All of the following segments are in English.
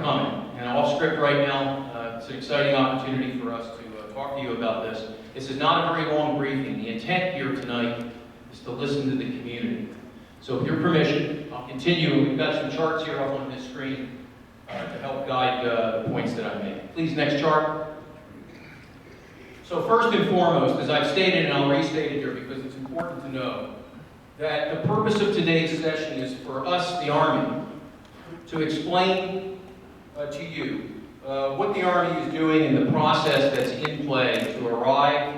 coming. And off script right now, it's an exciting opportunity for us to talk to you about this. This is not a very long briefing. The intent here tonight is to listen to the community. So with your permission, I'll continue. We've got some charts here up on this screen to help guide the points that I make. Please, next chart. So first and foremost, as I've stated, and I'll restate it here because it's important to know, that the purpose of today's session is for us, the Army, to explain to you what the Army is doing in the process that's in play to arrive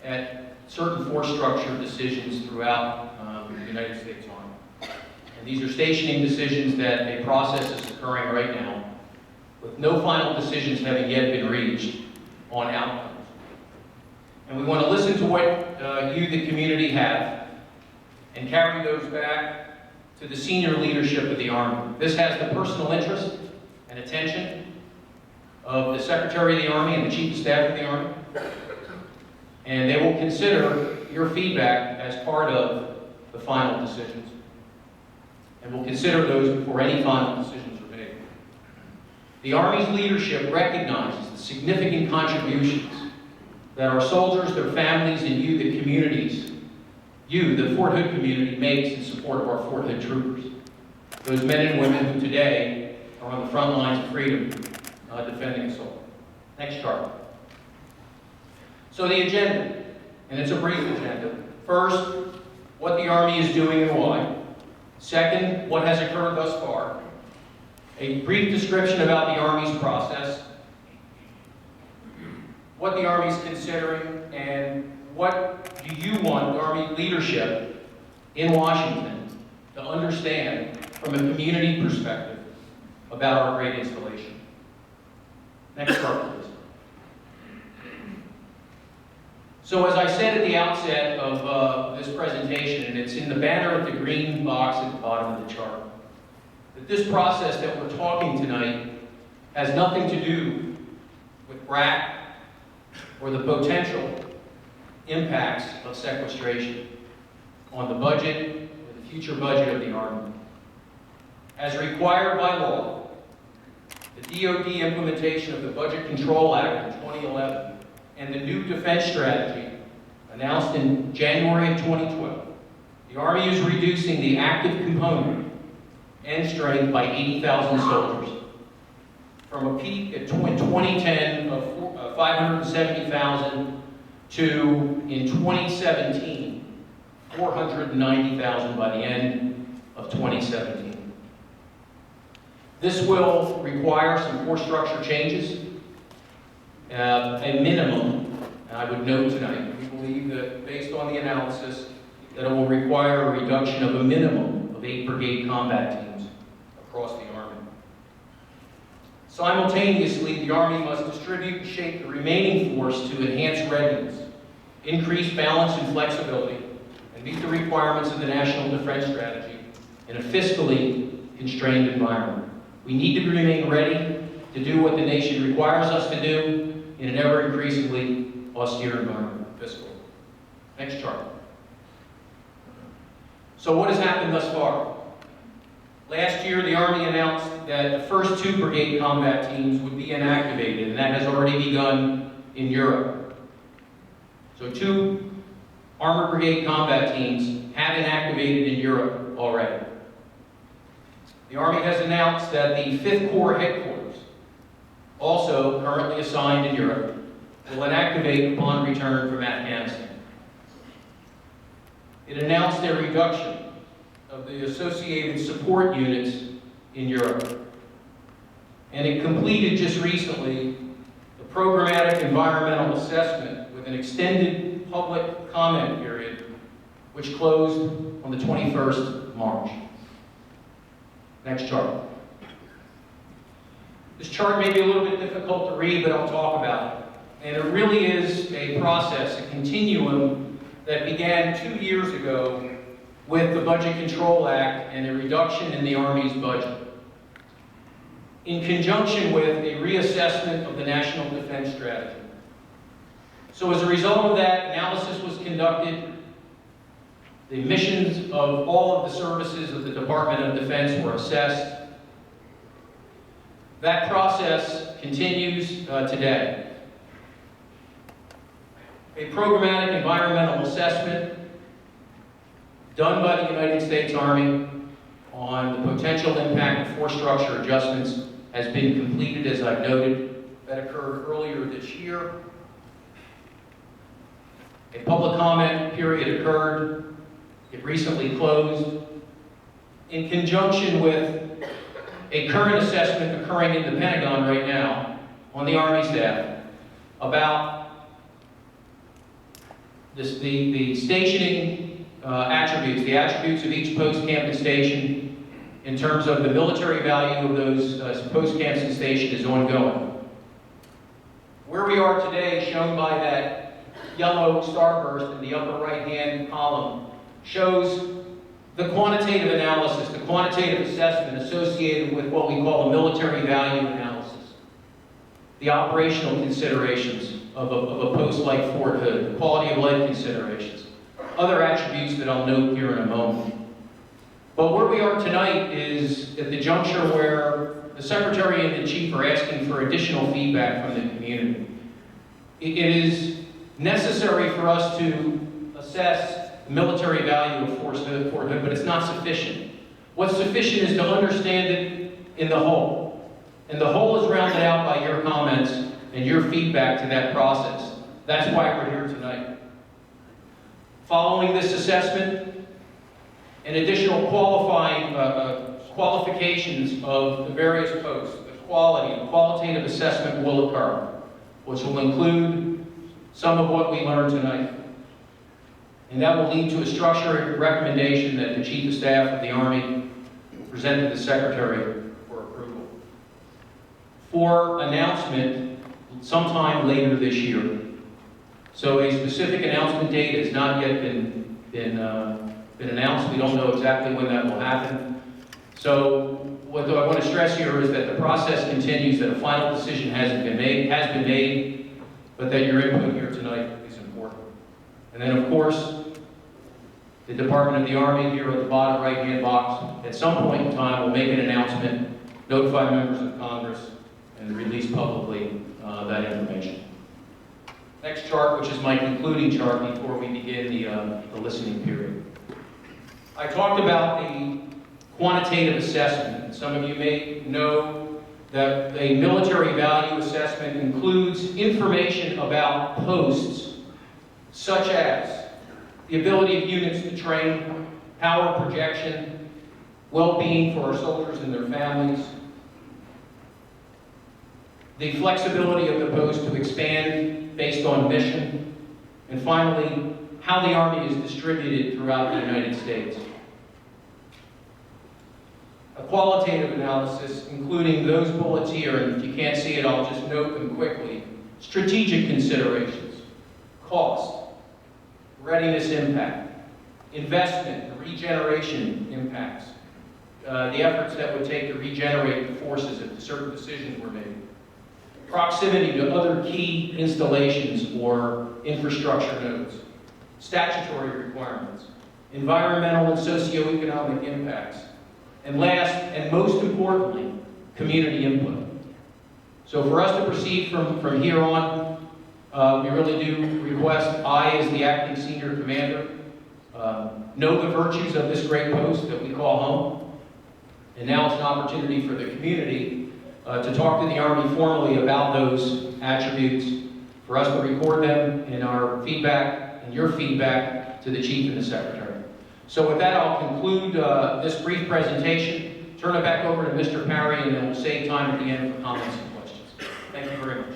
at certain force structure decisions throughout the United States Army. And these are stationing decisions that a process is occurring right now, with no final decisions having yet been reached on outcomes. And we want to listen to what you, the community, have, and carry those back to the senior leadership of the Army. This has the personal interest and attention of the Secretary of the Army and the Chief of Staff of the Army. And they will consider your feedback as part of the final decisions. And will consider those before any final decisions are made. The Army's leadership recognizes the significant contributions that our soldiers, their families, and you, the communities, you, the Fort Hood community, makes in support of our Fort Hood troopers. Those men and women who today are on the front lines of freedom, defending us all. Next chart. So the agenda, and it's a brief agenda. First, what the Army is doing and why. Second, what has occurred thus far. A brief description about the Army's process, what the Army is considering, and what do you want the Army leadership in Washington to understand from a community perspective about our great installation. Next chart, please. So as I said at the outset of this presentation, and it's in the banner of the green box at the bottom of the chart, that this process that we're talking tonight has nothing to do with BRAC or the potential impacts of sequestration on the budget or the future budget of the Army. As required by law, the DoD implementation of the Budget Control Act in 2011 and the new defense strategy announced in January of 2012, the Army is reducing the active component end strength by 80,000 soldiers from a peak in 2010 of 570,000 to, in 2017, 490,000 by the end of 2017. This will require some force structure changes, a minimum, and I would note tonight, we believe that based on the analysis, that it will require a reduction of a minimum of 8 brigade combat teams across the Army. Simultaneously, the Army must distribute and shape the remaining force to enhance readiness, increase balance and flexibility, and meet the requirements of the National Defense Strategy in a fiscally constrained environment. We need to remain ready to do what the nation requires us to do in an ever-increasingly austere environment, fiscally. Next chart. So what has happened thus far? Last year, the Army announced that the first 2 brigade combat teams would be inactivated, and that has already begun in Europe. So 2 Armored Brigade combat teams have been activated in Europe already. The Army has announced that the 5th Corps headquarters, also currently assigned in Europe, will inactivate upon return from Afghanistan. It announced a reduction of the associated support units in Europe. And it completed just recently the programmatic environmental assessment with an extended public comment period, which closed on the 21st of March. Next chart. This chart may be a little bit difficult to read, but I'll talk about it. And it really is a process, a continuum that began 2 years ago with the Budget Control Act and a reduction in the Army's budget, in conjunction with a reassessment of the National Defense Strategy. So as a result of that, analysis was conducted. The missions of all of the services of the Department of Defense were assessed. That process continues today. A programmatic environmental assessment done by the United States Army on the potential impact of force structure adjustments has been completed, as I've noted. That occurred earlier this year. A public comment period occurred. It recently closed. In conjunction with a current assessment occurring in the Pentagon right now on the Army staff about the stationing attributes, the attributes of each post-camp and station in terms of the military value of those post-camps and station is ongoing. Where we are today, shown by that yellow starburst in the upper right-hand column, shows the quantitative analysis, the quantitative assessment associated with what we call a military value analysis, the operational considerations of a post like Fort Hood, the quality of life considerations, other attributes that I'll note here in a moment. But where we are tonight is at the juncture where the Secretary and the Chief are asking for additional feedback from the community. It is necessary for us to assess the military value of Fort Hood, but it's not sufficient. What's sufficient is to understand it in the whole. And the whole is rounded out by your comments and your feedback to that process. That's why we're here tonight. Following this assessment, and additional qualifications of the various posts, the qualitative assessment will occur, which will include some of what we learned tonight. And that will lead to a structured recommendation that the Chief of Staff of the Army present to the Secretary for approval. For announcement sometime later this year. So a specific announcement date has not yet been announced. We don't know exactly when that will happen. So what I want to stress here is that the process continues, that a final decision has been made, but that your input here tonight is important. And then, of course, the Department of the Army here at the bottom right-hand box, at some point in time, will make an announcement, notify members of Congress, and release publicly that information. Next chart, which is my concluding chart before we begin the listening period. I talked about the quantitative assessment. Some of you may know that a military value assessment includes information about posts, such as the ability of units to train, power projection, well-being for our soldiers and their families, the flexibility of the post to expand based on mission, and finally, how the Army is distributed throughout the United States. A qualitative analysis, including those bullets here, and if you can't see it, I'll just note them quickly. Strategic considerations, cost, readiness impact, investment, and regeneration impacts, the efforts that would take to regenerate the forces if certain decisions were made, proximity to other key installations or infrastructure nodes, statutory requirements, environmental and socioeconomic impacts, and last and most importantly, community input. So for us to proceed from here on, we really do request, I as the acting senior commander, know the virtues of this great post that we call home. And now it's an opportunity for the community to talk to the Army formally about those attributes, for us to record them in our feedback and your feedback to the Chief and the Secretary. So with that, I'll conclude this brief presentation, turn it back over to Mr. Parry, and then we'll save time at the end for comments and questions. Thank you very much.